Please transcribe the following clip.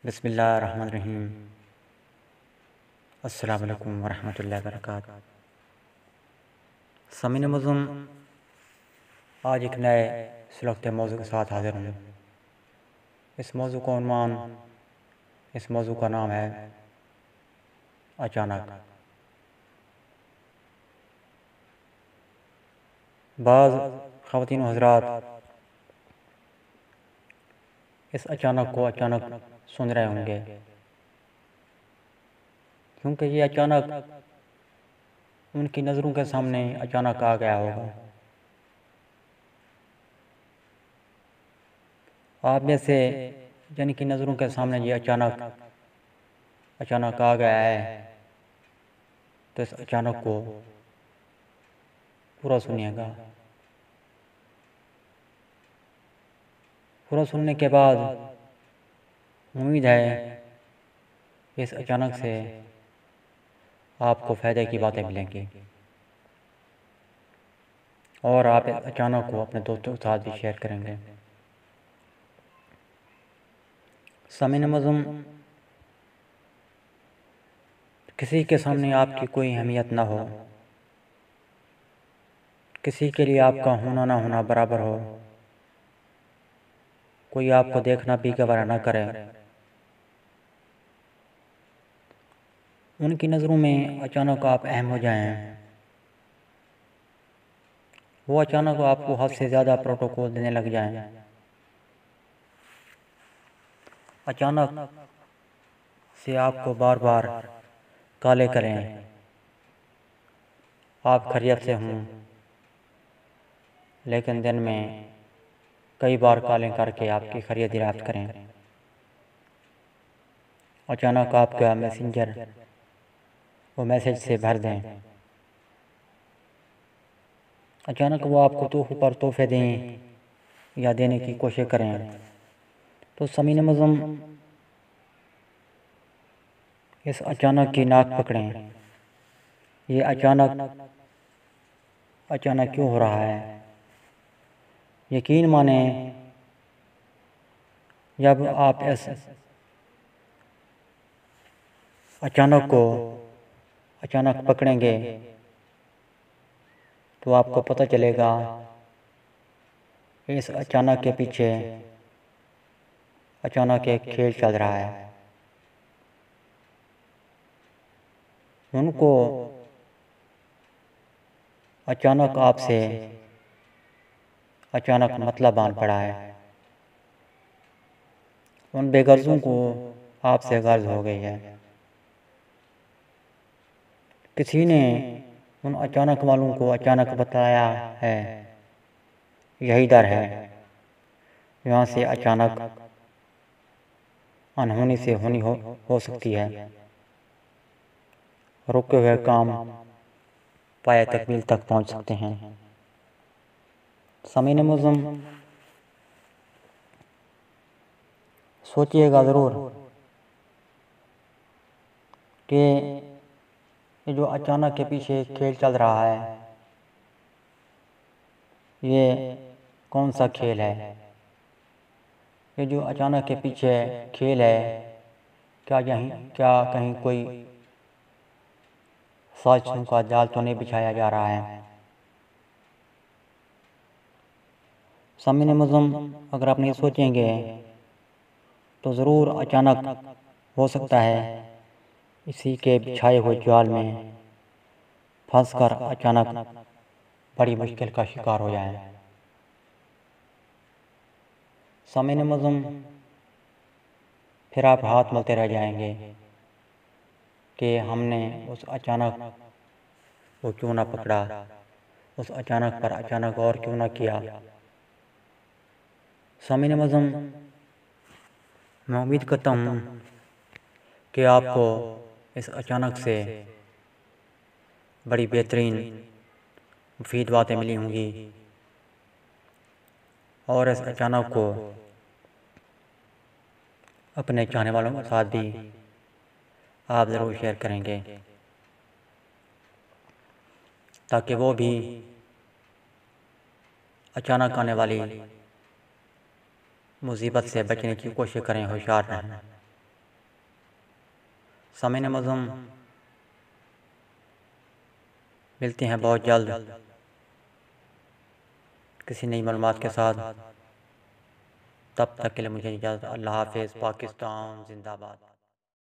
बिस्मिल्लाहिर्रहमानिर्रहीम। अस्सलामु अलैकुम वरहमतुल्लाहि वबरकातुहू। समीन मज़ूम, आज एक नए सुलगते मौजू के साथ हाज़िर हूँ। इस मौजू का उन्वान, इस मौजू का नाम है अचानक। बाज़ ख़वातीन व हज़रात इस अचानक को अचानक सुन रहे होंगे, क्योंकि ये अचानक उनकी नज़रों के सामने अचानक आ गया होगा। आप में से जिनकी नज़रों के सामने ये अचानक आ गया है, तो इस अचानक को पूरा सुनिएगा। पूरा सुनने के बाद उम्मीद है कि इस अचानक से आपको फ़ायदे की बातें मिलेंगी और आप इस अचानक को अपने दोस्तों के साथ भी शेयर करेंगे। सामीन मज़ूम, किसी के सामने आपकी कोई अहमियत ना हो, किसी के लिए आपका होना ना होना बराबर हो, कोई आपको देखना भी गवारा ना करे, उनकी नज़रों में अचानक आप अहम हो जाएं, वो अचानक आपको हद से ज़्यादा प्रोटोकॉल देने लग जाएं, अचानक से आपको बार बार काले करें, आप खैरियत से हों, लेकिन दिन में कई बार कॉलिंग करके आपकी खैरियत दरियाफ्त करें। अचानक आपका मैसेंजर वो मैसेज से भर दें, अचानक वो आपको तोहफ़े पर तोहफ़े दें या देने की कोशिश करें। तो समीन मज़ूम, इस अचानक की नाक पकड़ें। ये अचानक क्यों हो रहा है? यकीन माने, जब आप इस अचानक को पकड़ेंगे तो आपको पता चलेगा कि इस अचानक के पीछे अचानक एक खेल चल रहा है। उनको अचानक आपसे मतलब बांध पड़ा है। उन बेगर्जों को आपसे गर्ज हो गई है। किसी ने उन अचानक वालों को अचानक बताया है, यही डर है यहाँ से अचानक अनहोनी से होनी हो सकती है। रुके हुए काम पाए तकमील तक पहुँच सकते हैं। समीन मज़ूम, सोचिएगा ज़रूर कि ये जो अचानक के पीछे खेल चल रहा है, ये कौन सा खेल है? ये जो अचानक के पीछे खेल है, क्या कहीं कोई साजिशों का जाल तो नहीं बिछाया जा रहा है? सामीन मज़ूम, अगर आप नहीं सोचेंगे तो ज़रूर अचानक हो सकता है इसी के बिछाए हुए जाल में फंसकर अचानक बड़ी मुश्किल का शिकार हो जाएं। सामीन मज़ूम, फिर आप हाथ मलते रह जाएंगे कि हमने उस अचानक को क्यों ना पकड़ा, उस अचानक पर अचानक और क्यों ना किया। सामीन मज़ूम, मैं उम्मीद करता हूँ कि आपको इस अचानक से बड़ी बेहतरीन मुफीद बातें मिली होंगी और इस अचानक को अपने चाहने वालों के साथ भी आप ज़रूर शेयर करेंगे, ताकि वो भी अचानक आने वाली मुसीबत से बचने की कोशिश करें, होशियार रहें। सामीन मज़लूम, मिलते हैं बहुत जल्द किसी नई मालूमात के साथ। तब तक के लिए मुझे इजाज़त। अल्लाह हाफ़िज़। पाकिस्तान जिंदाबाद।